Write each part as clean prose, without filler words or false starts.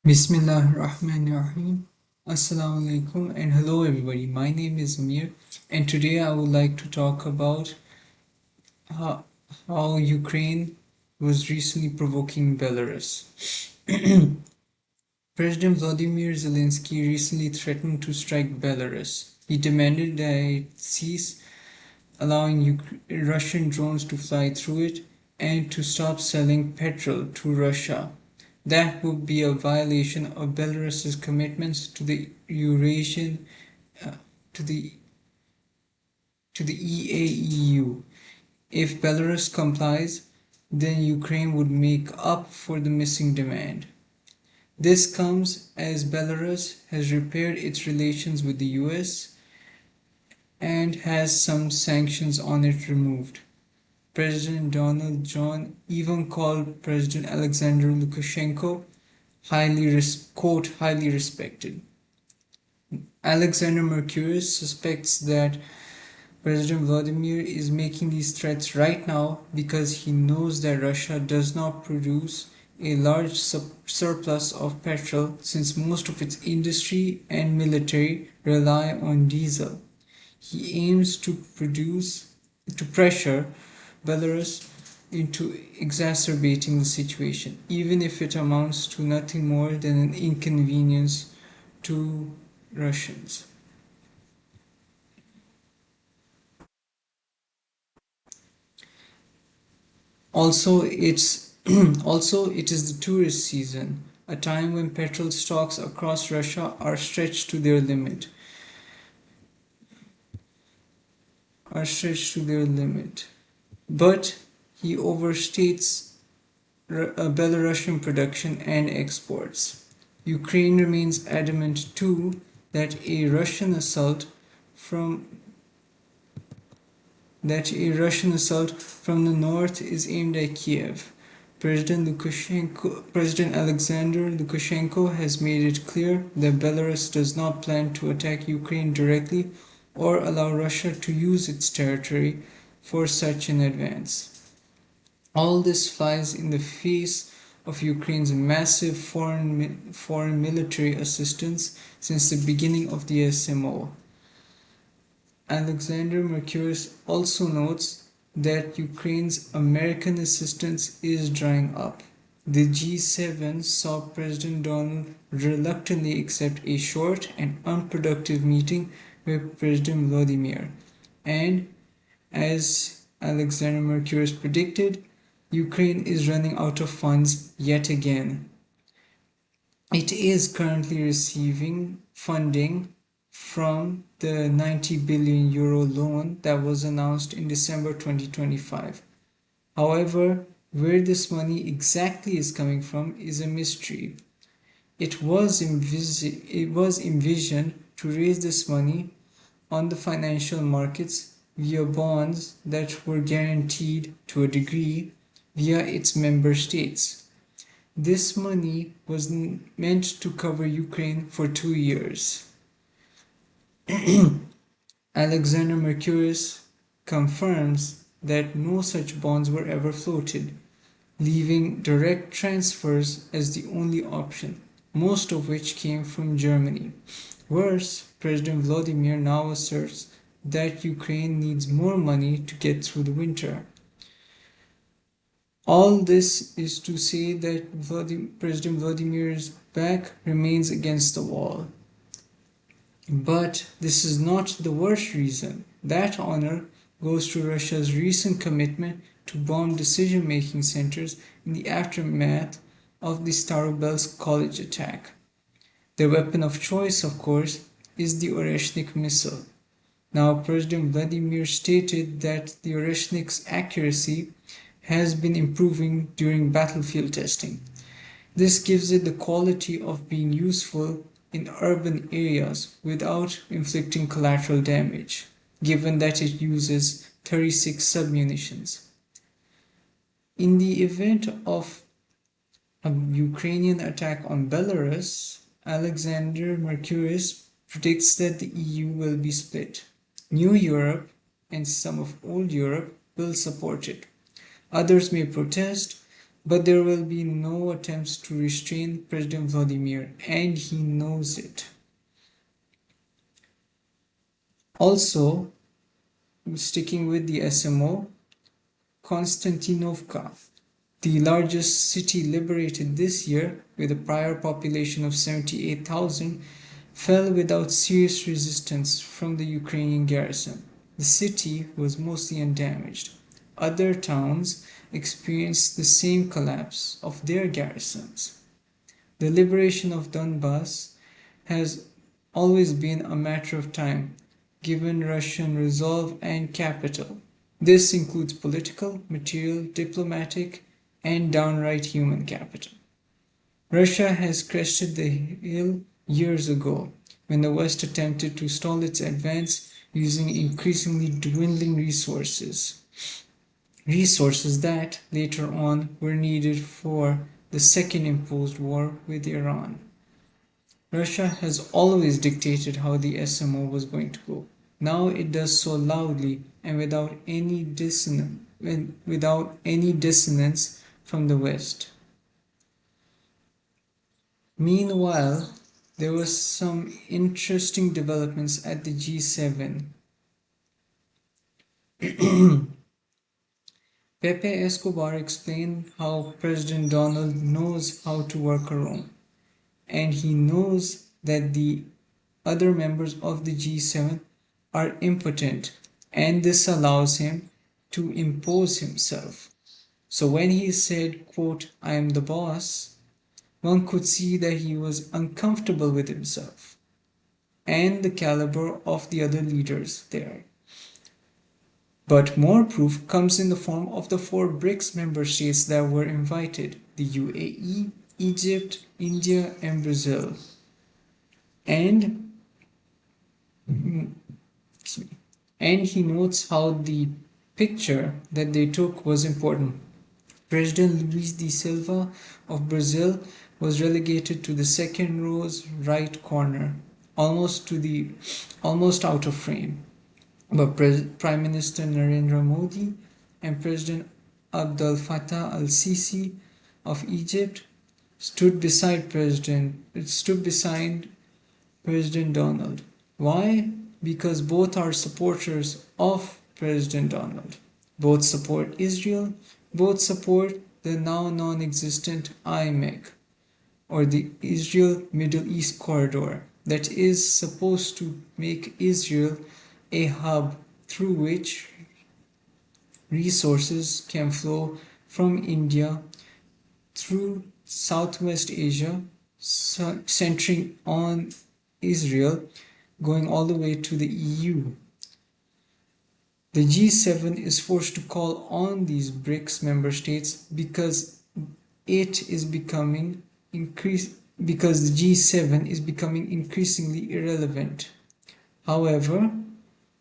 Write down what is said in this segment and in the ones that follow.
Bismillahirrahmanirrahim. Assalamu alaikum and hello everybody. My name is Amir and today I would like to talk about how, how Ukraine was recently provoking Belarus. President Vladimir Zelensky recently threatened to strike Belarus. He demanded that it cease allowing Russian drones to fly through it and to stop selling petrol to Russia. That would be a violation of Belarus's commitments to the Eurasian uh, to the EAEU. If Belarus complies, then Ukraine would make up for the missing demand. This comes as Belarus has repaired its relations with the US and has some sanctions on it removed. President Donald John even called President Alexander Lukashenko highly respected. Alexander Mercurius suspects that President Vladimir is making these threats right now because he knows that Russia does not produce a large surplus of petrol since most of its industry and military rely on diesel. He aims to pressure Belarus into exacerbating the situation, even if it amounts to nothing more than an inconvenience to Russians. Also, also it is the tourist season, a time when petrol stocks across Russia are stretched to their limit. But he overstates Belarusian production and exports. Ukraine remains adamant too that a Russian assault from the north is aimed at Kiev. President Alexander Lukashenko has made it clear that Belarus does not plan to attack Ukraine directly or allow Russia to use its territory for such an advance. All this flies in the face of Ukraine's massive foreign military assistance since the beginning of the SMO. Alexander Mercurius also notes that Ukraine's American assistance is drying up. The G7 saw President Donald reluctantly accept a short and unproductive meeting with President Vladimir, and as Alexander Mercurius predicted, Ukraine is running out of funds yet again. It is currently receiving funding from the 90 billion euro loan that was announced in December 2025. However, where this money exactly is coming from is a mystery. It was envisioned to raise this money on the financial markets via bonds that were guaranteed to a degree via its member states. This money was meant to cover Ukraine for 2 years. Alexander Mercurius confirms that no such bonds were ever floated, leaving direct transfers as the only option, most of which came from Germany. Worse, President Vladimir now asserts that Ukraine needs more money to get through the winter. All this is to say that President Vladimir's back remains against the wall. But this is not the worst reason. That honor goes to Russia's recent commitment to bomb decision-making centers in the aftermath of the Starobelsk college attack. Their weapon of choice, of course, is the Oreshnik missile. Now, President Vladimir stated that the Oreshnik's accuracy has been improving during battlefield testing. This gives it the quality of being useful in urban areas without inflicting collateral damage, given that it uses 36 submunitions. In the event of a Ukrainian attack on Belarus, Alexander Mercurius predicts that the EU will be split. New Europe and some of old Europe will support it. Others may protest, But there will be no attempts to restrain President Vladimir, and he knows it. Also, sticking with the SMO, Konstantinovka, the largest city liberated this year with a prior population of 78,000, fell without serious resistance from the Ukrainian garrison. The city was mostly undamaged. Other towns experienced the same collapse of their garrisons. The liberation of Donbass has always been a matter of time, given Russian resolve and capital. This includes political, material, diplomatic, and downright human capital. Russia has crested the hill years ago when the West attempted to stall its advance using increasingly dwindling resources. Resources that, later on, were needed for the second imposed war with Iran. Russia has always dictated how the SMO was going to go. Now it does so loudly and without any dissonance from the West. Meanwhile, there were some interesting developments at the G7. Pepe Escobar explained how President Donald knows how to work a room, and he knows that the other members of the G7 are impotent, and this allows him to impose himself. So when he said, quote, "I am the boss," one could see that he was uncomfortable with himself and the caliber of the other leaders there. But more proof comes in the form of the 4 BRICS member states that were invited: the UAE, Egypt, India, and Brazil. And he notes how the picture that they took was important. President Luiz da Silva of Brazil was relegated to the second row's right corner, almost out of frame. But Prime Minister Narendra Modi and President Abdel Fattah al-Sisi of Egypt stood beside President Donald. Why? Because both are supporters of President Donald. Both support Israel. Both support the now non-existent IMEC, or the Israel Middle East Corridor, that is supposed to make Israel a hub through which resources can flow from India through Southwest Asia, centering on Israel, going all the way to the EU. The G7 is forced to call on these BRICS member states because the G7 is becoming increasingly irrelevant. However,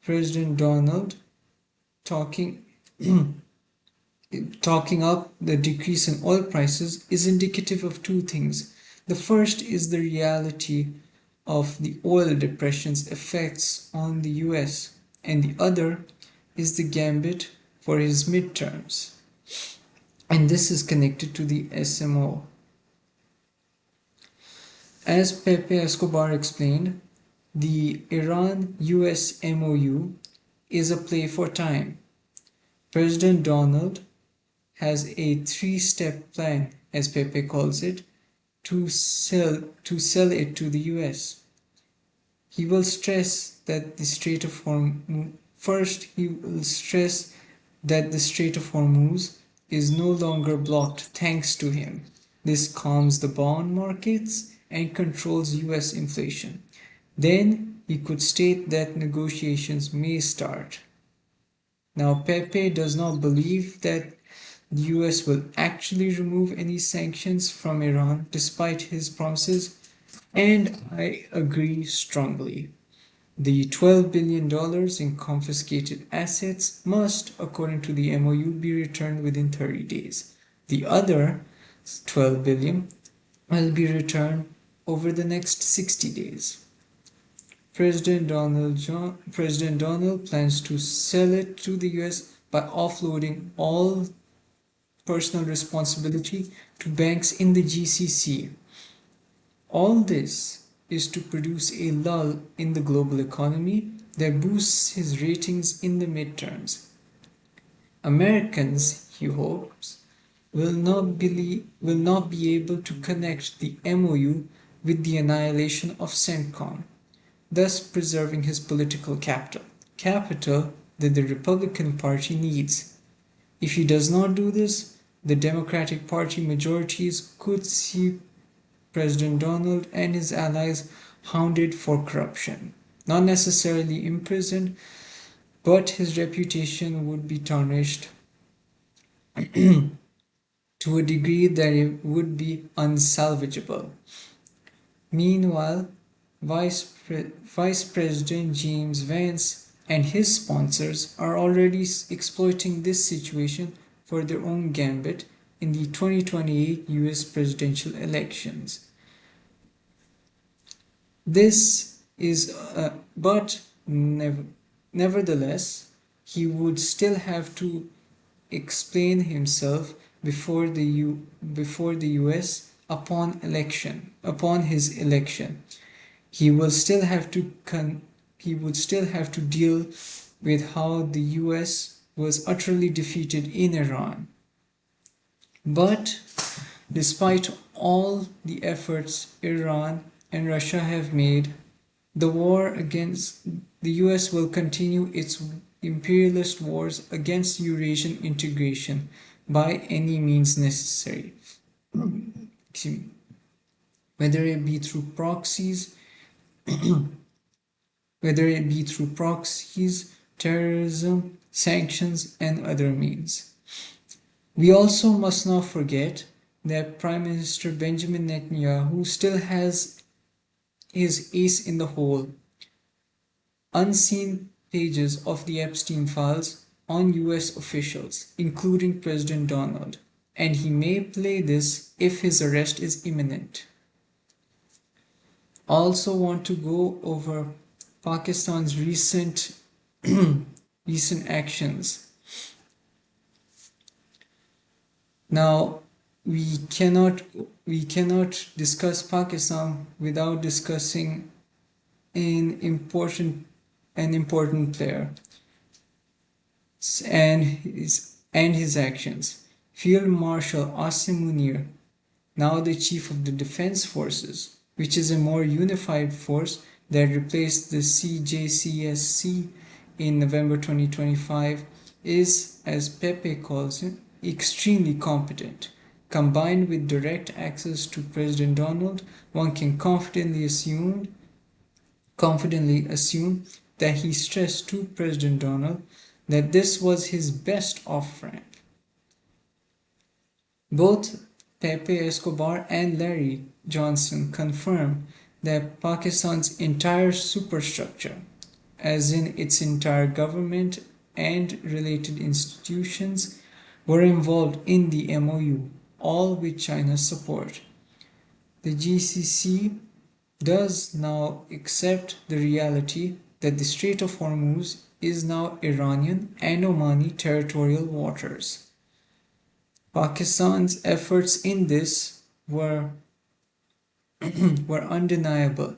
President Donald talking up the decrease in oil prices is indicative of 2 things. The first is the reality of the oil depression's effects on the US, and the other is the gambit for his midterms. And this is connected to the SMO. As Pepe Escobar explained, the Iran-US MoU is a play for time. President Donald has a 3-step plan, as Pepe calls it, to sell it to the US. He will stress that the Strait of Hormuz is no longer blocked thanks to him. This calms the bond markets and controls US inflation. Then he could state that negotiations may start. Now, Pepe does not believe that the US will actually remove any sanctions from Iran despite his promises, and I agree strongly. The $12 billion in confiscated assets must, according to the MoU, be returned within 30 days. The other $12 billion will be returned over the next 60 days. President Donald plans to sell it to the US by offloading all personal responsibility to banks in the GCC. All this is to produce a lull in the global economy that boosts his ratings in the midterms. Americans, he hopes, will not be able to connect the MoU with the annihilation of CENTCOM, thus preserving his political capital that the Republican Party needs. If he does not do this, the Democratic Party majorities could see President Donald and his allies hounded for corruption. Not necessarily imprisoned, but his reputation would be tarnished to a degree that it would be unsalvageable. Meanwhile, Vice President James Vance and his sponsors are already exploiting this situation for their own gambit in the 2028 US presidential elections. Nevertheless, he would still have to explain himself before the US upon his election. He would still have to deal with how the US was utterly defeated in Iran. But despite all the efforts Iran and Russia have made, the war against the US will continue its imperialist wars against Eurasian integration by any means necessary. Whether it be through proxies, terrorism, sanctions, and other means. We also must not forget that Prime Minister Benjamin Netanyahu still has his ace in the hole. Unseen pages of the Epstein files on US officials, including President Donald, and he may play this if his arrest is imminent. I also want to go over Pakistan's recent actions. Now, we cannot discuss Pakistan without discussing an important player and his actions. Field Marshal Asim Munir, now the chief of the Defense Forces, which is a more unified force that replaced the CJCSC in November 2025, is, as Pepe calls it, extremely competent. Combined with direct access to President Donald, one can confidently assume that he stressed to President Donald that this was his best off-ramp. Both Pepe Escobar and Larry Johnson confirm that Pakistan's entire superstructure, as in its entire government and related institutions, were involved in the MoU, all with China's support. The GCC does now accept the reality that the Strait of Hormuz is now Iranian and Omani territorial waters. Pakistan's efforts in this were undeniable,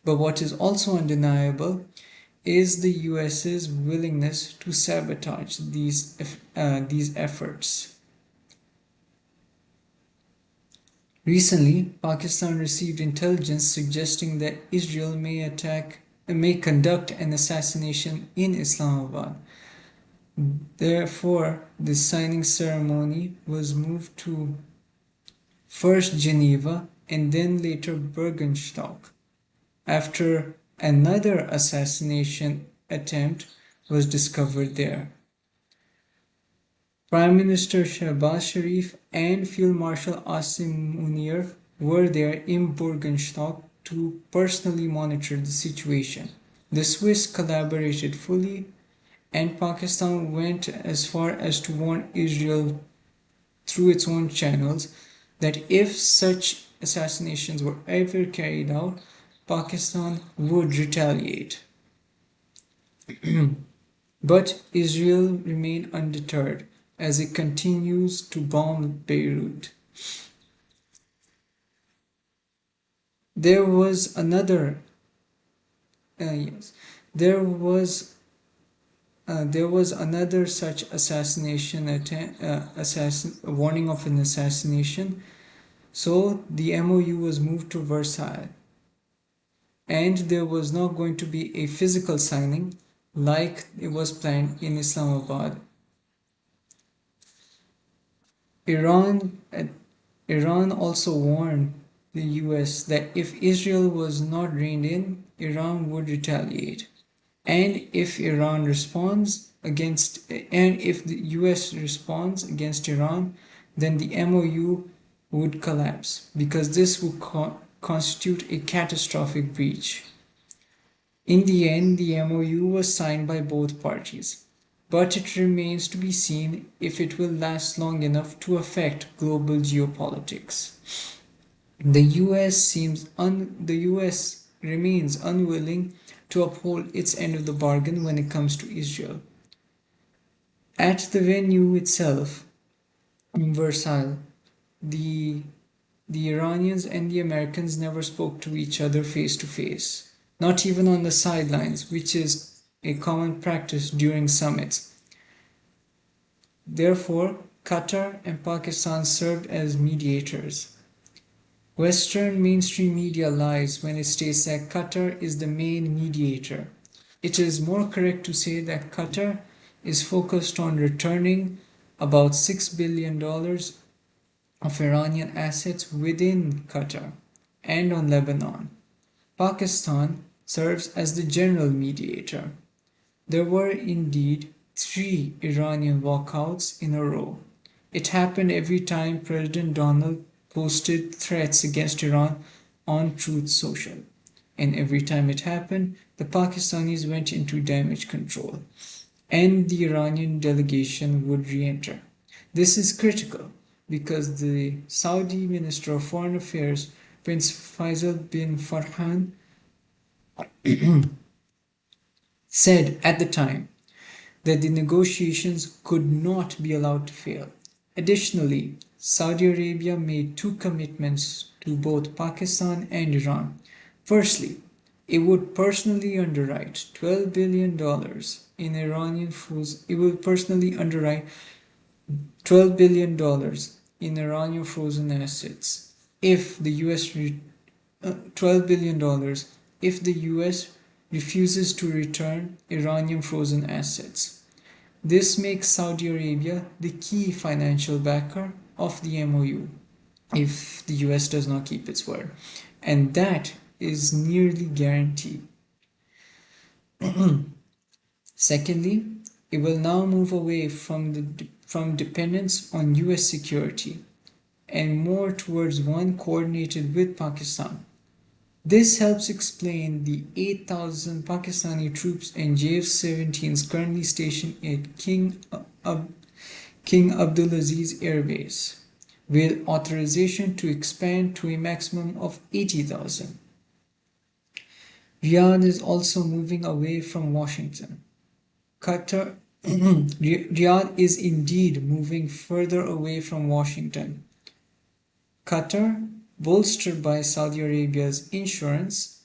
but what is also undeniable is the US's willingness to sabotage these efforts. Recently, Pakistan received intelligence suggesting that Israel may conduct an assassination in Islamabad. Therefore, the signing ceremony was moved to first Geneva and then later Bergenstock, after another assassination attempt was discovered there. Prime Minister Shehbaz Sharif and Field Marshal Asim Munir were there in Bergenstock to personally monitor the situation. The Swiss collaborated fully, and Pakistan went as far as to warn Israel through its own channels that if such assassinations were ever carried out, Pakistan would retaliate. But Israel remained undeterred. as it continues to bomb Beirut. There was another yes, there was there was another such assassination attempt, warning of an assassination. So the MoU was moved to Versailles, and there was not going to be a physical signing like it was planned in Islamabad. Iran Iran also warned the US that if Israel was not reined in, Iran would retaliate. And if the US responds against Iran, then the MoU would collapse because this would constitute a catastrophic breach. In the end, the MoU was signed by both parties, but it remains to be seen if it will last long enough to affect global geopolitics. The US remains unwilling to uphold its end of the bargain when it comes to Israel. At the venue itself, in Versailles, the Iranians and the Americans never spoke to each other face to face, not even on the sidelines, which is a common practice during summits. Therefore, Qatar and Pakistan served as mediators. Western mainstream media lies when it states that Qatar is the main mediator. It is more correct to say that Qatar is focused on returning about $6 billion of Iranian assets within Qatar and on Lebanon. Pakistan serves as the general mediator. There were indeed 3 Iranian walkouts in a row. It happened every time President Donald posted threats against Iran on Truth Social. And every time it happened, the Pakistanis went into damage control and the Iranian delegation would re-enter. This is critical because the Saudi Minister of Foreign Affairs, Prince Faisal bin Farhan, said at the time that the negotiations could not be allowed to fail. Additionally, Saudi Arabia made 2 commitments to both Pakistan and Iran. Firstly, it would personally underwrite $12 billion in Iranian foods. It will personally underwrite $12 billion in Iranian frozen assets if the US $12 billion if the US refuses to return Iranian frozen assets. This makes Saudi Arabia the key financial backer of the MoU if the US does not keep its word, and that is nearly guaranteed. Secondly, it will now move away from dependence on US security and more towards one coordinated with Pakistan. This helps explain the 8,000 Pakistani troops and JF-17s currently stationed at King Abdulaziz Air Base, with authorization to expand to a maximum of 80,000. Riyadh is also moving away from Washington. Riyadh is indeed moving further away from Washington. Qatar, bolstered by Saudi Arabia's insurance,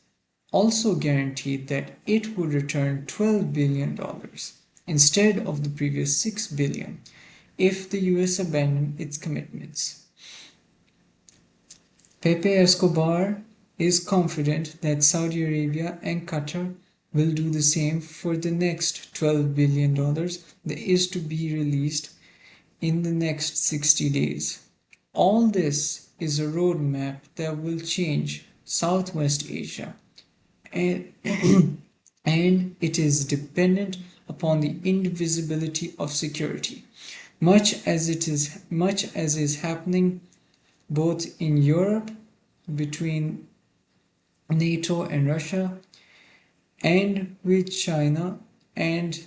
also guaranteed that it would return $12 billion instead of the previous $6 billion if the US abandoned its commitments. Pepe Escobar is confident that Saudi Arabia and Qatar will do the same for the next $12 billion that is to be released in the next 60 days. All this is a roadmap that will change Southwest Asia, and, and it is dependent upon the indivisibility of security, much as is happening both in Europe between NATO and Russia, and with China and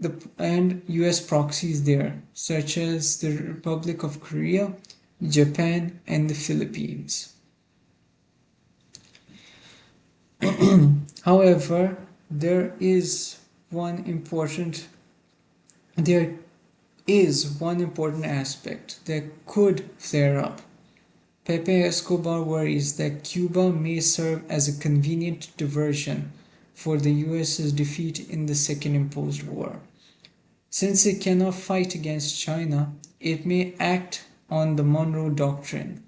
US proxies there, such as the Republic of Korea, Japan, and the Philippines. However, there is one important there is one important aspect that could flare up. Pepe Escobar worries that Cuba may serve as a convenient diversion for the US's defeat in the second imposed war. Since it cannot fight against China, it may act on the Monroe Doctrine.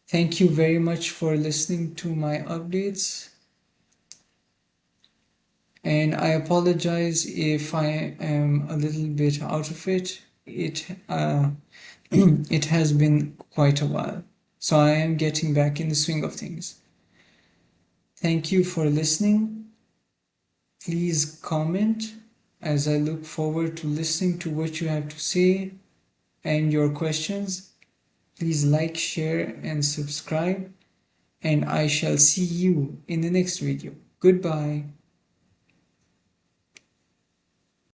Thank you very much for listening to my updates. And I apologize if I am a little bit out of it. It has been quite a while, so I am getting back in the swing of things. Thank you for listening. Please comment as I look forward to listening to what you have to say and your questions. Please like, share, and subscribe, and I shall see you in the next video. Goodbye.